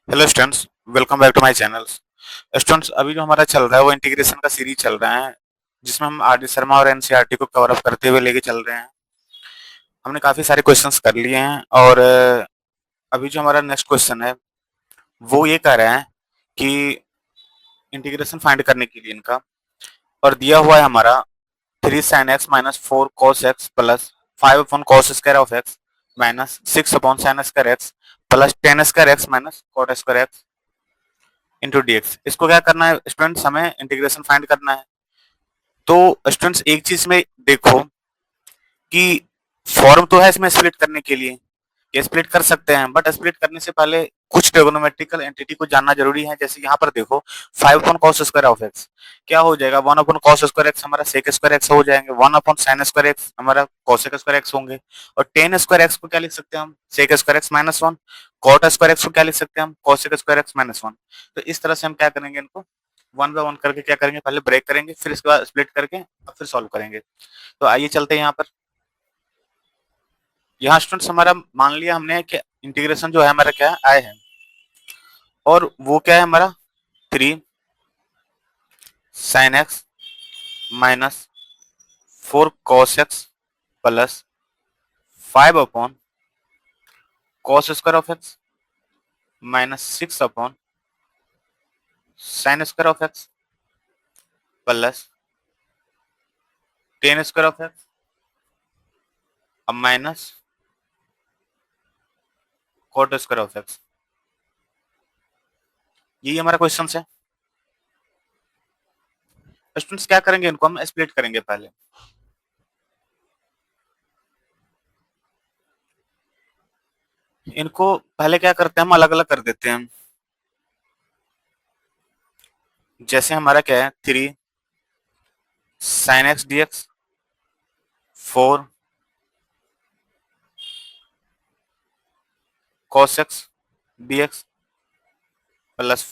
Hello students, welcome back to my channel. Students, अभी जो हमारा चल रहा है वो इंटीग्रेशन का सीरीज चल रहा है, जिसमें हम आर डी शर्मा और एनसीईआरटी को कवर अप करते हुए लेके चल रहे हैं। हमने काफी सारे क्वेश्चंस कर लिए हैं और अभी जो हमारा नेक्स्ट क्वेश्चन है वो ये कह रहा है कि इंटीग्रेशन फाइंड करने के लिए इनका, और दिया हुआ है हमारा 3 sin x minus 4 cos x plus 5 upon cos square of x minus 6 upon sin square x plus 10 square x minus cot square x into dx। इसको क्या करना है स्टूडेंट्स, हमें इंटीग्रेशन फाइंड करना है। तो स्टूडेंट्स एक चीज में देखो कि फॉर्म तो है इसमें स्प्लिट करने के लिए, ये स्प्लिट कर सकते हैं, बट स्प्लिट करने से पहले कुछ ट्रिगोनोमेट्रिकल एंटिटी को जानना जरूरी है। जैसे यहाँ पर देखो 5 upon cos square of x क्या हो जाएगा, 1 अपॉन cos स्क्वायर x हमारा sec स्क्वायर x हो जाएंगे, 1 अपॉन sin स्क्वायर x हमारा cosec स्क्वायर x होंगे, और 10 स्क्वायर x को क्या लिख सकते हैं हम, sec square x minus 1, cot square x को क्या लिख सकते हैं हम, cosec स्क्वायर x माइनस 1। तो इस तरह से हम क्या करेंगे, इनको वन बाय वन करके क्या करेंगे, पहले ब्रेक करेंगे, फिर इसके बाद स्प्लिट करके और फिर सॉल्व करेंगे। तो आइए चलते हैं यहाँ पर। यहाँ स्टूडेंट्स हमारा मान लिया हमने कि इंटीग्रेशन जो है हमारा क्या आए है, और वो क्या है हमारा 3 sin x minus 4 cos x plus 5 upon cos square of x minus 6 upon sin square of x plus 10 square of x अब minus cot square of x। यही हमारा क्वेश्चन है। स्टूडेंट्स क्या करेंगे, इनको हम स्प्लिट करेंगे पहले। इनको पहले क्या करते हैं, हम अलग अलग कर देते हैं। जैसे हमारा क्या है 3 sin x dx, 4 cos x dx plus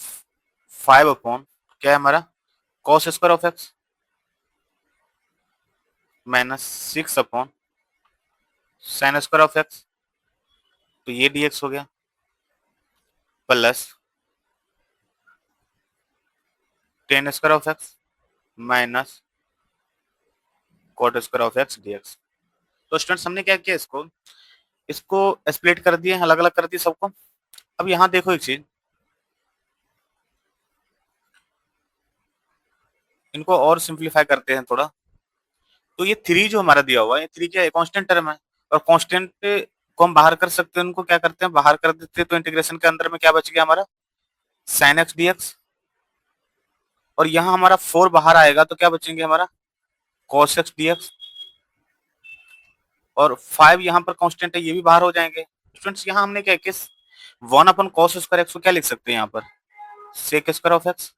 5 upon क्या है हमारा cos square of x minus 6 upon sin square of x। तो ये dx हो गया plus 10 square of x minus cot square of x dx। तो स्टूडेंट्स हमने क्या किया, इसको इसको स्प्लिट कर दिए, अलग अलग कर दिए सबको। अब यहाँ देखो एक चीज, इनको और सिंप्लीफाई करते हैं थोड़ा। तो ये 3 जो हमारा दिया हुआ है, ये 3 क्या है, कांस्टेंट टर्म है, और कांस्टेंट को हम बाहर कर सकते हैं। उनको क्या करते हैं, बाहर कर देते हैं। तो इंटीग्रेशन के अंदर में क्या बच गया हमारा sin x dx, और यहाँ हमारा 4 बाहर आएगा तो क्या बचेंगे हमारा cos x dx, और 5 यहाँ पर कांस्टेंट है, ये भी बाहर हो जाएंगे। स्टूडेंट्स यहाँ हमने क्या किस 1 अपॉन cos स्क्वायर x को क्या लिख सकते हैं यहाँ पर sec स्क्वायर ऑफ x,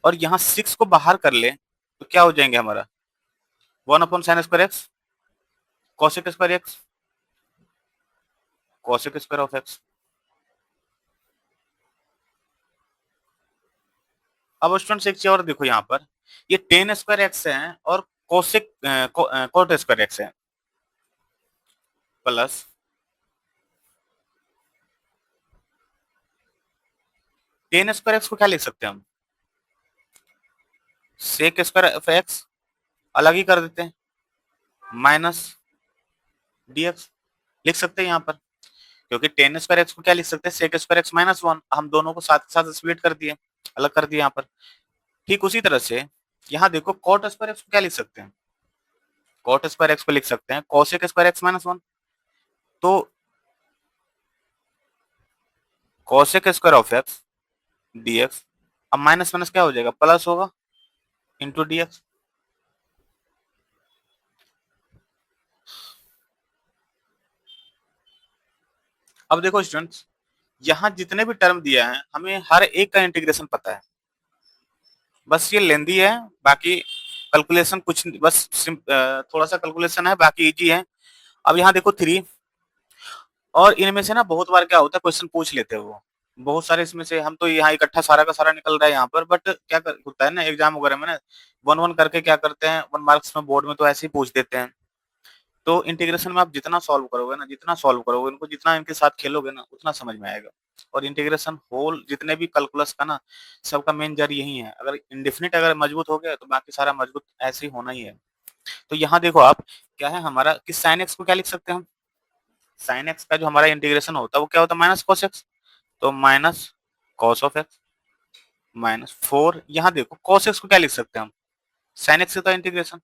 और यहाँ 6 को बाहर कर ले तो क्या हो जाएंगे हमारा 1 upon sin square x cosec square x cosec square of x। अब स्टूडेंट्स एक चीज और देखो, यहाँ पर ये 10 स्क्वायर x है और cosec cot स्क्वायर x है, प्लस 10 स्क्वायर x को क्या लिख सकते हैं हम sec स्क्वायर ऑफ x अलग ही कर देते हैं माइनस dx लिख सकते हैं यहाँ पर, क्योंकि 10 स्क्वायर x को क्या लिख सकते हैं sec स्क्वायर x माइनस 1। हम दोनों को साथ साथ स्प्लिट कर दिए, अलग कर दिए यहाँ पर। ठीक उसी तरह से यहाँ देखो cot स्क्वायर x को क्या लिख सकते हैं, cot स्क्वायर x को लिख सकते हैं cosec स्क्वायर x माइनस 1। तो cosec square of x dx अब माइनस माइनस क्या हो जाएगा, प्लस होगा इंटू dx। अब देखो स्टूडेंट्स, यहाँ जितने भी टर्म दिया है हमें हर एक का इंटीग्रेशन पता है, बस ये लेंदी है। बाकी कैलकुलेशन कुछ बस थोड़ा सा कैलकुलेशन है, बाकी इजी है। अब यहाँ देखो 3, और इनमें से ना बहुत बार क्या होता है क्वेश्चन पूछ लेते हैं वो, बहुत सारे इसमें से हम तो यहाँ इकट्ठा सारा का सारा निकल रहा है यहाँ पर, बट होता है ना एग्जाम वगैरह में ना वन वन करके क्या करते हैं, 1 मार्क्स में बोर्ड में तो ऐसे ही पूछ देते हैं। तो इंटीग्रेशन में आप जितना सॉल्व करोगे ना, जितना सॉल्व करोगे इनको, जितना इनके साथ खेलोगे ना, उतना समझ में आएगा। और इंटीग्रेशन होल जितने भी कैलकुलस का ना, सबका मेन जड़ यही है। अगर इंडेफिनिट अगर मजबूत हो गया तो बाकी सारा मजबूत ऐसे ही होना ही है। तो यहाँ देखो आप, क्या है हमारा कि साइन एक्स को क्या लिख सकते हैं हम? साइन एक्स का जो हमारा इंटीग्रेशन होता है वो क्या होता है? Minus cos x. तो minus cos of x minus 4। यहाँ देखो कॉस एक्स को क्या लिख सकते हैं हम? साइन एक्स का integration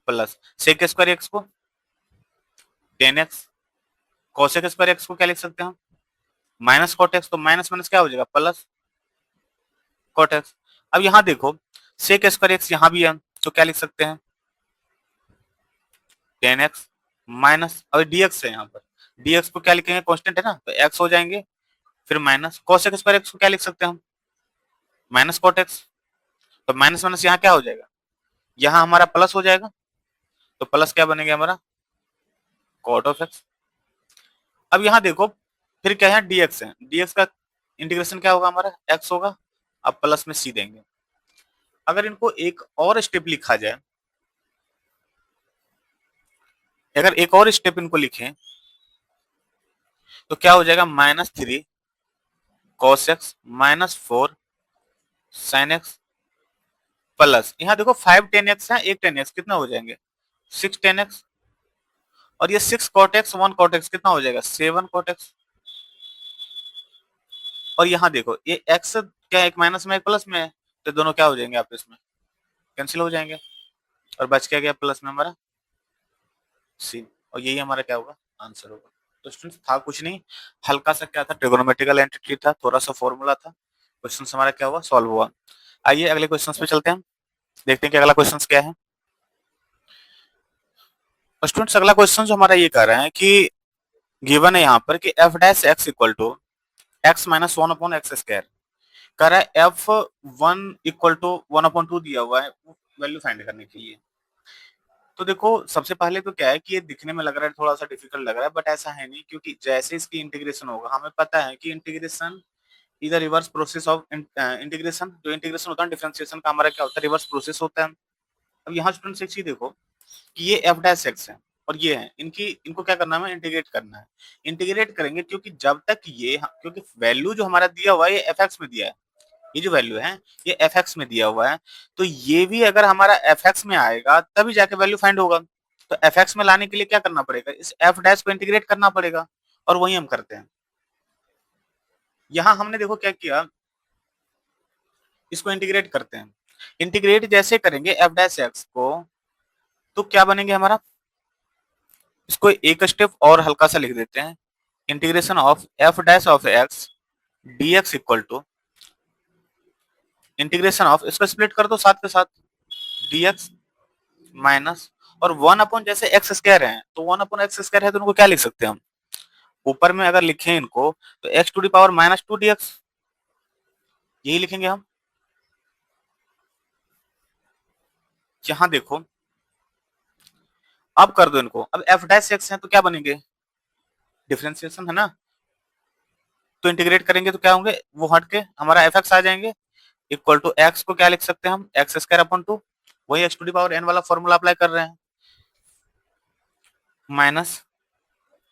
plus sec square x को 10x। कॉसेक स्क्वायर एक्स को क्या लिख सकते हैं हम? Minus cot x. तो माइनस माइनस क्या हो जाएगा? Plus cot x. अब यहाँ देखो सेक स्क्वायर एक्स यहाँ भी है, तो क्या लिख सकते हैं? 10x माइनस, अब dx है यहाँ पर, dx को क्या लिखेंगे? कांस्टेंट है ना, तो x हो जाएंगे, फिर माइनस कोसेक स्क्वायर एक्स को क्या लिख सकते हैं हम? Minus cot x. तो माइनस माइनस यहाँ क्या हो जाएगा? यहाँ हमारा प्लस हो जाएगा, तो प्लस क्या बनेगा हमारा? Cot of x. अब यहाँ देखो फिर क्या है? dx है, dx का इंटीग्रेशन क्या होगा हमारा? x होगा। अब प्लस में c देंगे। अगर इनको एक और स्टेप लिखा जाए, अगर एक और स्टेप इनको लिखें तो क्या हो जाएगा? -3 cos x -4 sin x plus, यहाँ देखो 5 10x है, एक 10x कितना हो जाएंगे? 6 10x। और ये 6 cot x 1 cot x कितना हो जाएगा? 7 cot x। और यहाँ देखो ये x क्या एक माइनस में एक प्लस में है, तो दोनों क्या हो जाएंगे आपस में? कैंसिल हो जाएंगे। और बच क्या गया प्लस में हमारा? सी। और यही हमारा क्या होगा? आंसर होगा। तो स्टूडेंट्स था कुछ नहीं, हल्का सा क्या था? ट्रिगोनोमेट्रिकल एंटिटी था, थोड़ा सा फॉर्मूला था। क्वेश्चन हमारा क्या हुआ? सॉल्व हुआ। आइए अगले क्वेश्चन पे चलते हैं, देखते हैं कि अगला क्वेश्चन क्या है। स्टूडेंट्स अगला क्वेश्चन जो हमारा ये कह रहा है कि गिवन है यहाँ पर कि F dash x equal to x minus one upon x square. कह रहा है f one equal to one upon two दिया हुआ है वैल्यू फाइंड करने के लिए। तो देखो सबसे पहले तो क्या है कि ये दिखने में लग रहा है थोड़ा सा डिफिकल्ट लग रहा है, बट ऐसा है नहीं, क्योंकि जैसे इसकी इंटीग्रेशन होगा हमें पता है कि इंटीग्रेशन इधर रिवर्स प्रोसेस ऑफ इंटीग्रेशन, जो इंटीग्रेशन होता है डिफरेंशिएशन का हमारा क्या होता है? रिवर्स प्रोसेस होता है। अब यहाँ स्टूडेंट्स एक चीज देखो कि ये एफ डैश एक्स है और ये है, इनको क्या करना है? इंटीग्रेट करना है। इंटीग्रेट करेंगे क्योंकि जब तक ये, क्योंकि वैल्यू जो हमारा दिया हुआ है ये एफ एक्स में दिया है, ये जो वैल्यू है ये एफ एक्स में दिया हुआ है, तो ये भी अगर हमारा एफ एक्स में आएगा तभी जाके वैल्यू फाइंड होगा। तो एफ एक्स में लाने के लिए क्या करना पड़ेगा? इस एफ डैश को इंटीग्रेट करना पड़ेगा, और वही हम करते हैं। यहां हमने देखो क्या किया, इसको इंटीग्रेट करते हैं। इंटीग्रेट जैसे करेंगे एफ डैश एक्स को, तो क्या बनेंगे हमारा? इसको एक स्टेप और हल्का सा लिख देते हैं। Integration of f dash of x d x equal to integration of, इसको स्प्लिट कर दो साथ के साथ, डी एक्स माइनस, और वन अपॉन जैसे एक्स स्क्वायर है, तो वन अपॉन एक्स स्क्वायर है तो उनको क्या लिख सकते हैं हम? ऊपर में अगर लिखें इनको तो x to the power minus two d x, यही लिखेंगे हम। यहां देखो अब कर दो इनको, अब एफ डैश एक्स है तो क्या बनेंगे? डिफरेंशिएशन है ना, तो इंटीग्रेट करेंगे तो क्या होंगे? वो हट के हमारा एफ एक्स आ जाएंगे, इक्वल टू एक्स को क्या लिख सकते हैं हम? एक्स स्क्वायर अपॉन टू, वही x to the power n वाला फॉर्मूला अप्लाई कर रहे हैं, minus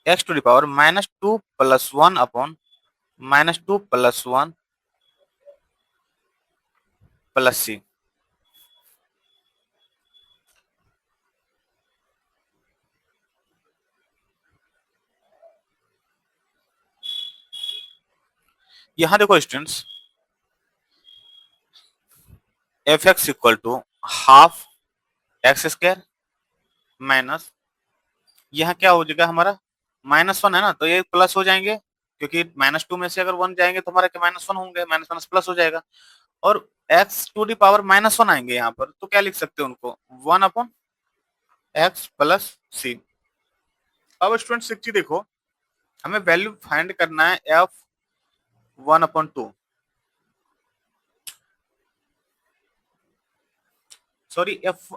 x to the power minus two plus one upon minus two plus one plus C. यहां देखो students, F x equal to half x square minus, यहाँ क्या हो जाएगा हमारा? माइनस वन है ना, तो ये प्लस हो जाएंगे, क्योंकि माइनस टू में से अगर वन जाएंगे तो हमारा क्या माइनस वन होंगे, माइनस माइनस प्लस हो जाएगा। और x to the power minus one आएंगे यहाँ पर, तो क्या लिख सकते हैं उनको? One upon x plus C. अब स्टूडेंट एक चीज देखो, हमें वैल्यू फाइंड करना है f one upon to, sorry F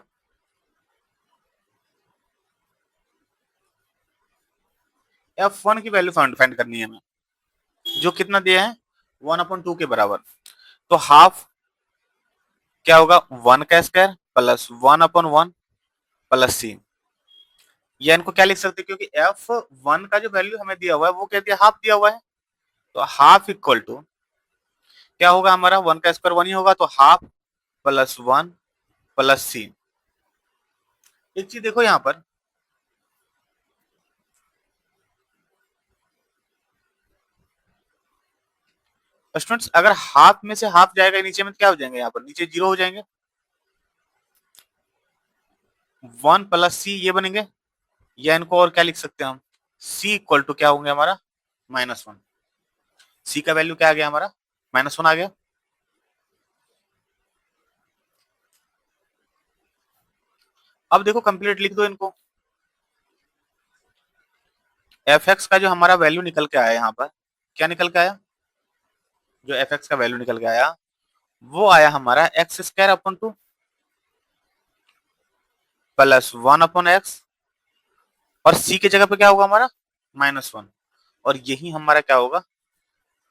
one की वैल्यू फाइंड करनी है हमें, जो कितना दिया है? वन अपॉन टू के बराबर। तो हाफ क्या होगा? वन का square plus one upon one plus C. या इनको क्या लिख सकते हैं, क्योंकि f1 का जो वैल्यू हमें दिया हुआ है वो क्या दिया, हाफ दिया हुआ है, तो हाफ इक्वल टू क्या होगा हमारा, 1 का स्क्वायर 1 ही होगा, तो हाफ प्लस 1 प्लस सी। एक चीज देखो यहाँ पर, स्टूडेंट्स अगर हाफ में से हाफ जाएगा नीचे में तो क्या हो जाएंगे, यहाँ पर नीचे 0 हो जाएंगे, 1 प्लस सी ये बनेंगे, या इनको और क्या लिख सकते हैं हम, c इक्वल टू क्या होंगे हमारा, -1। c का वैल्यू क्या आ गया हमारा, -1 आ गया। अब देखो कंप्लीट लिख दो इनको, एफ एक्स का जो हमारा वैल्यू निकल के आया यहाँ पर, क्या निकल के आया, जो एफ एक्स का वैल्यू निकल के आया वो आया हमारा x square upon 2 plus 1 upon x, और c की जगह पे क्या होगा हमारा, -1, और यही हमारा क्या होगा,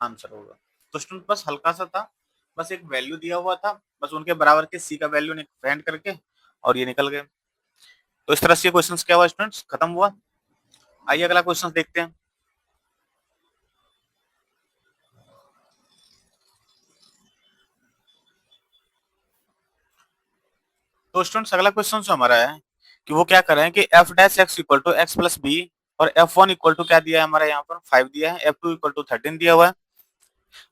आंसर होगा। तो स्टूडेंट बस हल्का सा था, बस एक वैल्यू दिया हुआ था, बस उनके बराबर के c का वैल्यू फाइंड करके और ये निकल गए। तो इस तरह से क्वेश्चंस क्या हुआ स्टूडेंट्स, खत्म हुआ। आइए अगला क्वेश्चन देखते हैं। तो स्टूडेंट्स अगला क्वेश्चन जो हमारा है कि वो क्या कर रहे हैं कि F dash x equal to x plus b, और एफ वन इक्वल टू क्या दिया है हमारा यहाँ पर 5 दिया है, एफ टू इक्वल टू 13 दिया हुआ है,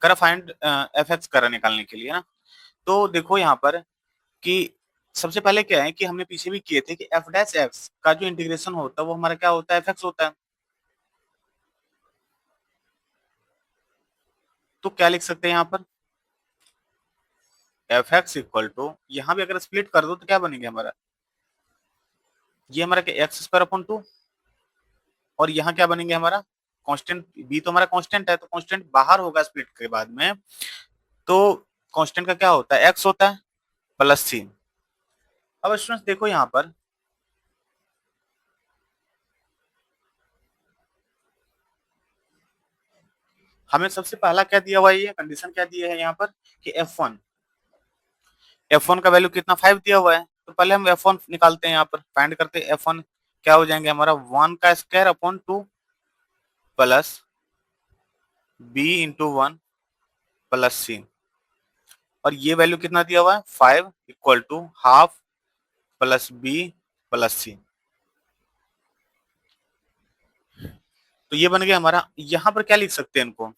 करा फाइंड एफ एक्स करा निकालने के लिए ना। तो देखो यहाँ पर कि सबसे पहले क्या है कि हमने पीछे भी किए थे कि एफ डैश एक्स का जो इंटीग्रेशन होता है वो हमारा क्या होता है, एफ एक्स होता है। तो क्या लिख सकते हैं यहाँ पर, एफ एक्स इक्वल टू, यहाँ भी अगर स्प्लिट कर दो तो क्या बनेंगे हमारा, ये हमारा एक्स स्क्वायर अपॉन 2, और यहाँ क्या बनेंगे हमारा कांस्टेंट, बी तो हमारा कांस्टेंट है तो कांस्टेंट बाहर होगा स्प्लिट के बाद में, तो कांस्टेंट का क्या होता है, एक्स होता है प्लस सी। अब स्टूडेंट्स देखो यहाँ पर, हमें सबसे पहला क्या दिया हुआ है, ये कंडीशन क्या दी है यहाँ पर कि एफ वन का वैल्यू कितना 5 दिया हुआ है, तो पहले हम एफ वन निकालते हैं, यहाँ पर फाइंड करते हैं एफ वन क्या हो जाएंगे हमारा, 1 का square upon 2 plus B into 1 plus C, और ये वैल्यू कितना दिया हुआ है 5 equal to half plus B plus C. तो ये बन गया हमारा, यहाँ पर क्या लिख सकते हैं इनको,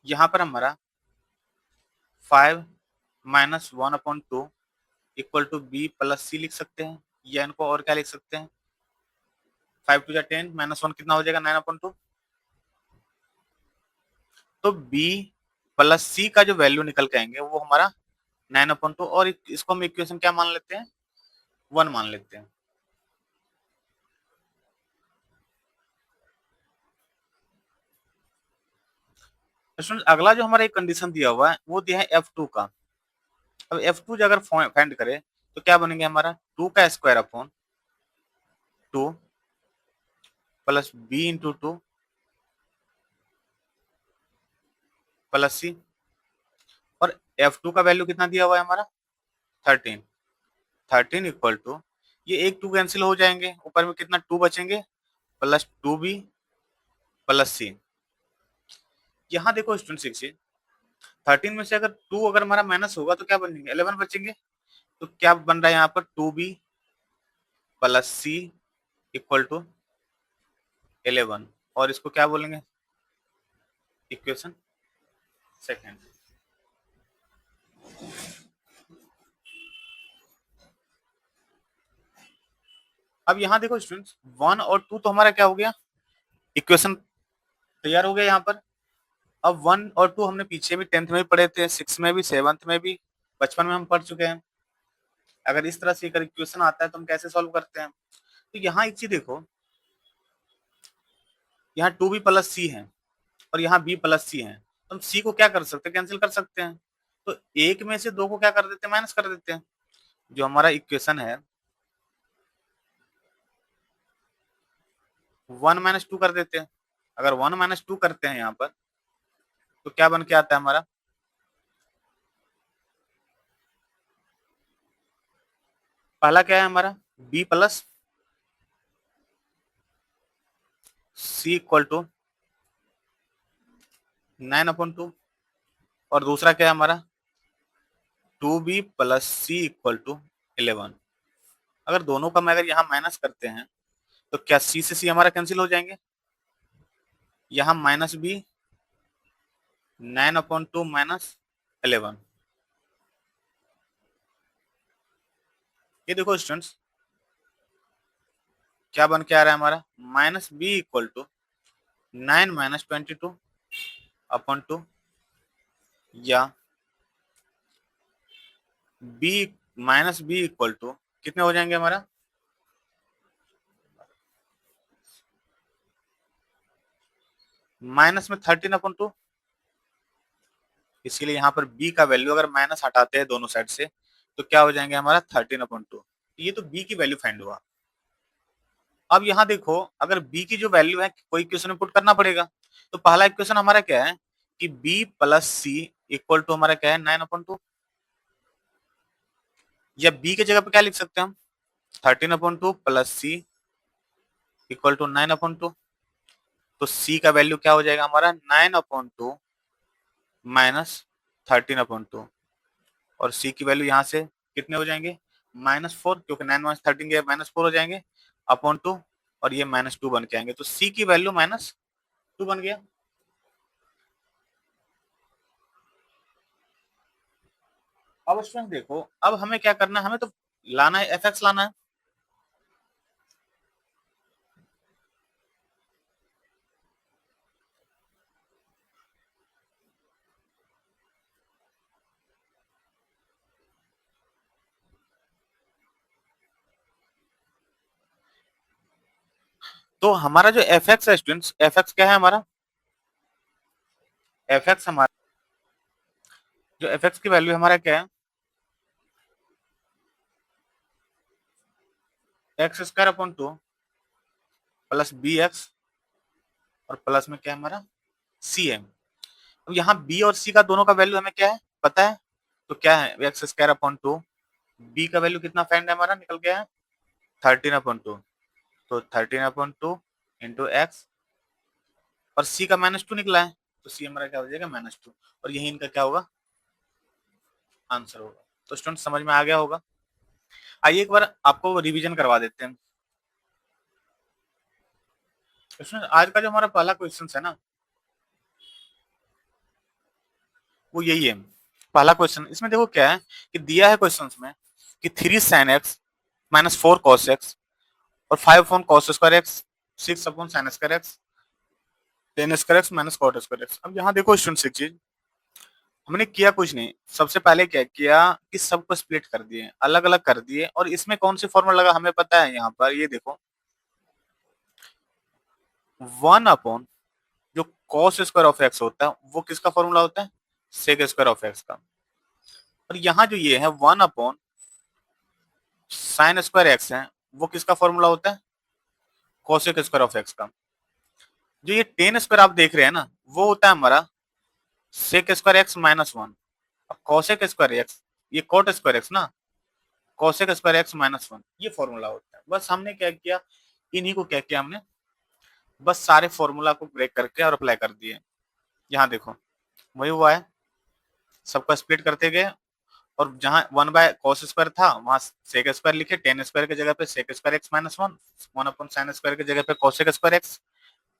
यहाँ पर हमारा 5 -1/2 इक्वल टू बी प्लस सी लिख सकते हैं, या इनको और क्या लिख सकते हैं, 5 टू 10 -1 कितना हो जाएगा 9/2। तो बी प्लस सी का जो वैल्यू निकल के आएंगे वो हमारा 9/2, और इसको हम इक्वेशन क्या मान लेते हैं, 1 मान लेते हैं। स्टूडेंट अगला जो हमारा एक कंडीशन दिया हुआ है वो दिया है F2 का। अब F2 जो अगर फाइंड करें तो क्या बनेंगे हमारा, 2 का square upon 2 plus B into 2 plus C, और F2 का वैल्यू कितना दिया हुआ है हमारा 13, 13 इक्वल टू, ये एक 2 कैंसिल हो जाएंगे, ऊपर में कितना 2 बचेंगे प्लस 2b प्लस सी। यहाँ देखो स्टूडेंट 6 13 में से अगर 2 अगर हमारा माइनस होगा तो क्या बनेंगे 11 बचेंगे, तो क्या बन रहा है यहाँ पर 2b plus C equal to 11, और इसको क्या बोलेंगे, इक्वेशन सेकेंड। अब यहाँ देखो स्टूडेंट्स 1 और 2 तो हमारा क्या हो गया, इक्वेशन तैयार हो गया यहाँ पर। अब 1 और 2 हमने पीछे भी 10th में भी पढ़े थे, 6 में भी, 7th में भी, बचपन में हम पढ़ चुके हैं। अगर इस तरह से अगर इक्वेशन आता है तो हम कैसे सॉल्व करते हैं, तो यहाँ एक चीज देखो, यहाँ 2b प्लस सी है और यहाँ b प्लस सी है, तो हम c को क्या कर सकते हैं, कैंसिल कर सकते हैं, तो एक में से दो को क्या कर देते हैं, माइनस कर देते हैं, जो हमारा इक्वेशन है 1 - 2 कर देते हैं। अगर 1 - 2 करते हैं यहाँ पर तो क्या बन के आता है हमारा पहला क्या है हमारा b plus C equal to 9/2 और दूसरा क्या है हमारा 2b plus C equal to 11। अगर दोनों का मैं अगर यहाँ माइनस करते हैं तो क्या सी से सी हमारा कैंसिल हो जाएंगे, यहाँ माइनस बी 9/2 माइनस 11। ये देखो स्टूडेंट्स क्या बन के आ रहा है हमारा माइनस बी इक्वल टू 9 - 22/2 या b minus b equal to कितने हो जाएंगे हमारा माइनस में 13/2। इसीलिए यहाँ पर b का वैल्यू अगर माइनस हटाते हैं दोनों साइड से तो क्या हो जाएंगे हमारा 13/2। ये तो b की वैल्यू फाइंड हुआ। अब यहाँ देखो अगर b की जो वैल्यू है कोई इक्वेशन में पुट करना पड़ेगा। तो पहला इक्वेशन हमारा क्या है कि b plus C equal to हमारा क्या है 9/2 या b की जगह पे क्या लिख सकते हैं हम 13/2 प्लस सी इक्वल टू 9/2। तो c का वैल्यू क्या हो जाएगा हमारा 9/2 माइनस 13/2 और c की वैल्यू यहाँ से कितने हो जाएंगे -4 क्योंकि 9 - 13 के -4 हो जाएंगे अपॉन 2 और ये -2 बन के आएंगे। तो c की वैल्यू -2 बन गया। अब स्टूडेंट देखो अब हमें क्या करना है, हमें तो लाना है fx लाना है। तो हमारा जो fx है स्टूडेंट्स fx क्या है हमारा fx हमारा जो fx की वैल्यू हमारा क्या है x² / 2 प्लस बी एक्स और प्लस में क्या है हमारा सी है। अब यहाँ b और c का दोनों का वैल्यू हमें क्या है पता है। तो क्या है x²/2 b का वैल्यू कितना फाइंड है हमारा निकल गया है 13/2। तो 13/2 इंटू एक्स और c का -2 निकला है तो c हमारा क्या हो जाएगा -2 और यही इनका क्या होगा आंसर होगा। तो स्टूडेंट समझ में आ गया होगा। आइए एक बार आपको रिवीजन करवा देते हैं। स्टूडेंट आज का जो हमारा पहला क्वेश्चन है ना वो यही है। पहला क्वेश्चन इसमें देखो क्या है कि दिया है क्वेश्चन में कि 3 sin x -4 cos x और 5 upon cos square x 6 upon sin square x 10 square x minus cot square x। अब यहाँ देखो स्टूडेंट एक चीज हमने किया कुछ नहीं, सबसे पहले क्या किया कि सबको स्प्लिट कर दिए अलग अलग कर दिए और इसमें कौन सी फॉर्मूला लगा हमें पता है। यहाँ पर ये देखो 1 अपॉन जो cos स्क्वायर ऑफ x होता है वो किसका फॉर्मूला होता है sec स्क्वायर ऑफ x का। और यहाँ जो ये है 1 अपॉन साइन स्क्वायर एक्स है वो किसका फॉर्मूला होता है कोसेक स्क्वायर ऑफ एक्स का। जो ये टेन स्क्वायर आप देख रहे हैं ना वो होता है हमारा सेक स्क्वायर एक्स -1। अब कोसेक स्क्वायर एक्स ये कोट स्क्वायर एक्स ना कोसेक स्क्वायर एक्स -1 ये फॉर्मूला होता है। बस हमने क्या किया इन्हीं को क्या किया हमने बस सारे फॉर्मूला को ब्रेक करके और अप्लाई कर दिए। यहाँ देखो वही हुआ है सबका स्प्लिट करते गए और जहां 1/cos स्क्वायर था वहां सेक स्क्वायर लिखे 10 स्क्वायर की जगह पे sec square x -1 1 upon sine square की जगह पे cosec square x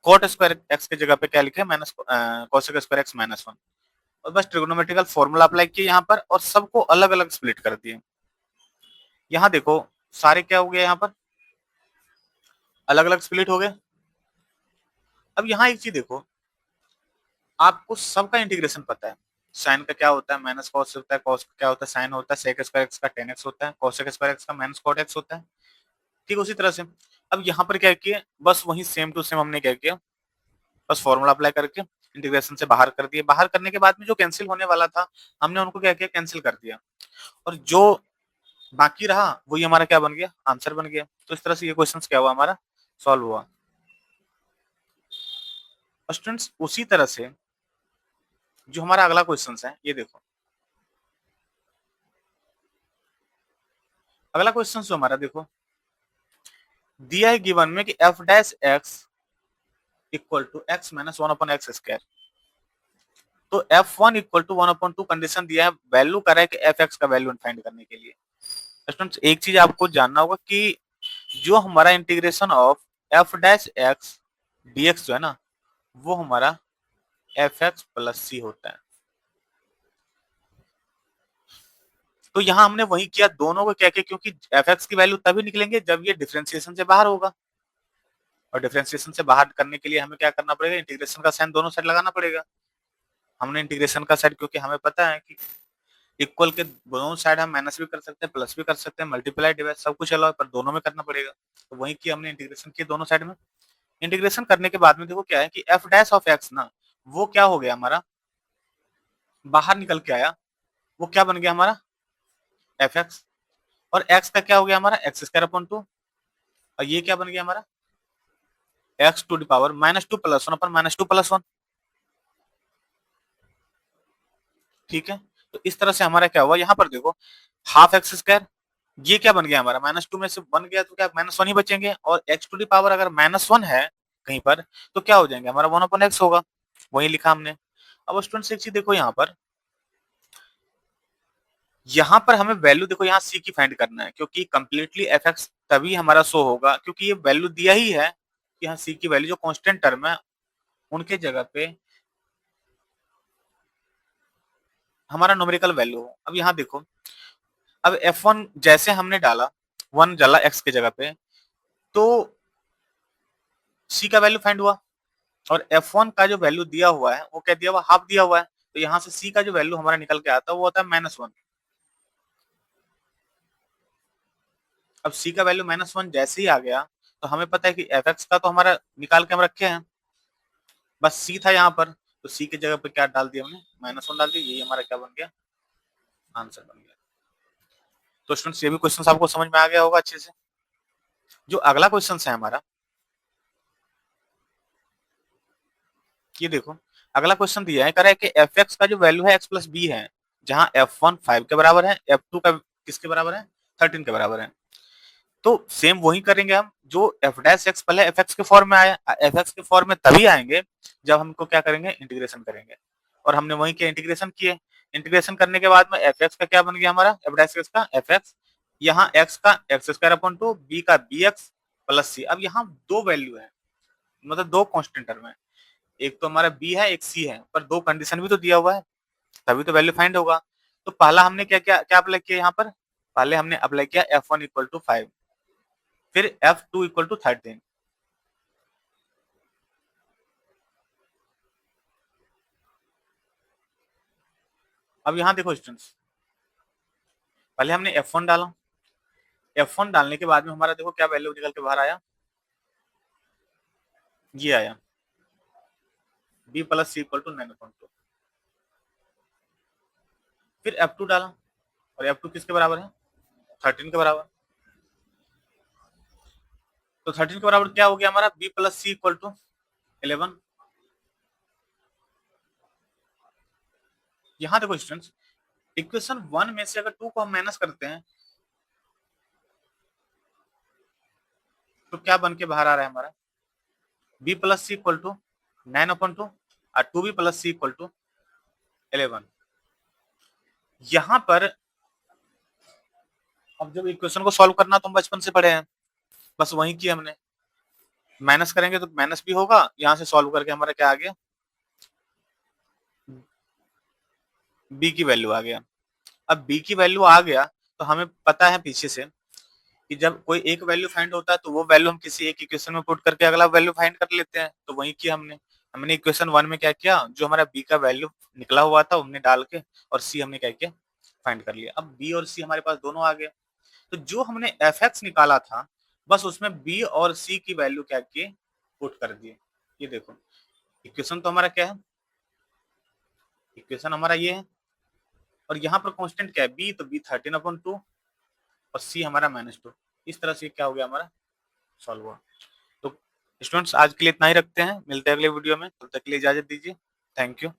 cot square x की जगह पे क्या लिखे माइनस कोसेक स्क्वायर एक्स -1 और बस ट्रिग्नोमेट्रिकल फॉर्मूला अप्लाई किए यहाँ पर और सबको अलग अलग स्प्लिट कर दिए। यहाँ देखो सारे क्या हो गए यहाँ पर अलग अलग स्प्लिट हो गए। अब यहाँ एक चीज देखो आपको सबका इंटीग्रेशन पता है साइन का क्या होता है माइनस कॉस होता है कॉस का क्या होता है साइन होता है सेक स्क्वायर एक्स का 10x होता है कोसेक स्क्वायर एक्स का माइनस कॉट एक्स होता है। ठीक उसी तरह से अब यहाँ पर क्या किया बस वही सेम टू सेम हमने क्या किया बस फॉर्मूला अप्लाई करके इंटीग्रेशन से बाहर कर दिए। बाहर करने के बाद में जो कैंसिल होने वाला था हमने उनको क्या किया कैंसिल कर दिया और जो बाकी रहा वही हमारा क्या बन गया आंसर बन गया। तो इस तरह से ये क्वेश्चन क्या हुआ हमारा सॉल्व हुआ। स्टूडेंट्स उसी तरह से जो हमारा अगला क्वेश्चन है ये देखो अगला क्वेश्चन जो हमारा देखो दिया है गिवन में कि F dash x equal to x minus one upon x square. तो F one equal to one upon two condition दिया है, वैल्यू करा है कि एफ एक्स का वैल्यू फाइंड करने के लिए। स्टूडेंट्स एक चीज आपको जानना होगा कि जो हमारा integration of f dash x d x जो है ना वो हमारा एफ एक्स प्लस सी होता है। तो यहां हमने वही किया, दोनों को क्या किया, क्योंकि एफ एक्स की वैल्यू तभी निकलेंगे जब ये डिफरेंशिएशन से बाहर होगा, और डिफरेंशिएशन से बाहर करने के लिए हमें क्या करना पड़ेगा, इंटीग्रेशन का साइन दोनों साइड लगाना पड़ेगा। हमने इंटीग्रेशन का साइड, क्योंकि हमें पता है कि इक्वल के दोनों साइड हम माइनस भी कर सकते हैं, प्लस भी कर सकते हैं, मल्टीप्लाई डिवाइड सब कुछ अलाउ, पर दोनों में करना पड़ेगा। तो वही किया हमने, इंटीग्रेशन किया दोनों साइड में। इंटीग्रेशन करने के बाद में देखो क्या है कि एफ डैश ऑफ एक्स ना वो क्या हो गया हमारा, बाहर निकल के आया, वो क्या बन गया हमारा एफ एक्स, और एक्स का क्या हो गया हमारा एक्स स्क्वायर अपॉन टू, और ये क्या बन गया हमारा x to the power minus two plus one upon minus two plus one. ठीक है, तो इस तरह से हमारा क्या हुआ, यहाँ पर देखो हाफ एक्स स्क्वायर, ये क्या बन गया हमारा माइनस टू में से बन गया तो क्या माइनस वन ही बचेंगे, और एक्स टू दी पावर अगर माइनस वन है कहीं पर तो क्या हो जाएंगे हमारा वन अपॉन एक्स होगा, वही लिखा हमने। अब स्टूडेंट्स एक चीज देखो यहाँ पर हमें वैल्यू देखो यहाँ सी की फाइंड करना है, क्योंकि कंप्लीटली एफ एक्स तभी हमारा शो होगा क्योंकि ये वैल्यू दिया ही है कि यहाँ सी की वैल्यू जो कांस्टेंट टर्म है उनके जगह पे हमारा न्यूमेरिकल वैल्यू हो। अब यहाँ देखो, अब F1 जैसे हमने डाला, वन डाला x के जगह पे, तो c का वैल्यू फाइंड हुआ, और F1 का जो वैल्यू दिया हुआ है वो क्या दिया हुआ, हाफ दिया हुआ है, तो यहाँ से c का जो वैल्यू हमारा निकल के आता है वो होता है माइनस वन। अब c का वैल्यू माइनस वन जैसे ही आ गया तो हमें पता है कि एफ एक्स का तो हमारा निकाल के हम रखे हैं, बस c था यहाँ पर, तो c की जगह पे क्या डाल दिया हमने माइनस वन डाल दिया, यही हमारा क्या बन गया आंसर बन गया। तो स्टूडेंट्स ये भी क्वेश्चन आपको समझ में आ गया होगा अच्छे से। जो अगला क्वेश्चन है हमारा, ये देखो अगला क्वेश्चन दिया है, कह रहा है कि एफ एक्स का जो वैल्यू है एक्स प्लस बी है, जहां एफ वन फाइव के बराबर है, एफ टू का किसके बराबर है 13 के बराबर है। तो सेम वही करेंगे हम जो एफ डैश एक्स पहले एफ एक्स के फॉर्म में आया, एफ एक्स के फॉर्म में तभी आएंगे जब हमको क्या करेंगे इंटीग्रेशन करेंगे, और हमने वही किया इंटीग्रेशन किए। इंटीग्रेशन करने के बाद में एफ एक्स का क्या बन गया हमारा एफ डैश एक्स का एफ एक्स, यहाँ एक्स का x square upon two, b का बी एक्स प्लस सी। अब यहाँ दो वैल्यू है, मतलब दो कॉन्स्टेंट टर्म है, एक तो हमारा बी है एक सी है, पर दो कंडीशन भी तो दिया हुआ है तभी तो वैल्यू फाइंड होगा। तो पहला हमने क्या क्या क्या अप्लाई किया यहाँ पर, पहले हमने अप्लाई किया f one equal to five, फिर एफ टू इक्वल टू 13। अब यहाँ देखो स्टूडेंट्स, पहले हमने एफ वन डाला, एफ वन डालने के बाद में हमारा देखो क्या वैल्यू निकल के बाहर आया, ये आया b plus C equal to 9.2। फिर एफ टू डाला, और एफ टू किसके बराबर है 13 के बराबर, तो 13 के बराबर क्या हो गया हमारा b plus C equal to 11। यहाँ देखो स्टूडेंट्स, इक्वेशन वन में से अगर टू को हम माइनस करते हैं तो क्या बन के बाहर आ रहा है हमारा b plus C equal to 9/2 और two b plus C equal to 11। यहाँ पर अब जब इक्वेशन को सॉल्व करना तो हम बचपन से पढ़े हैं, बस वही किया हमने, माइनस करेंगे तो माइनस भी होगा, यहाँ से सॉल्व करके हमारा क्या आ गया बी की वैल्यू आ गया। अब बी की वैल्यू आ गया तो हमें पता है पीछे से कि जब कोई एक वैल्यू फाइंड होता है तो वो वैल्यू हम किसी एक इक्वेशन में पुट करके अगला वैल्यू फाइंड कर लेते हैं, तो वही किया हमने। हमने इक्वेशन वन में क्या किया, जो हमारा बी का वैल्यू निकला हुआ था हमने डाल के, और सी हमने क्या किया फाइंड कर लिया। अब बी और सी हमारे पास दोनों आ गए, तो जो हमने एफ एक्स निकाला था बस उसमें बी और सी की वैल्यू क्या किए पुट कर दिए। ये देखो इक्वेशन तो हमारा क्या है, इक्वेशन हमारा ये है, और यहाँ पर कांस्टेंट क्या है बी, तो बी 13/2 और सी हमारा -2। इस तरह से क्या हो गया हमारा सॉल्व हुआ। तो स्टूडेंट्स आज के लिए इतना ही रखते हैं, मिलते हैं अगले वीडियो में, तब तक के लिए इजाजत दीजिए, थैंक यू।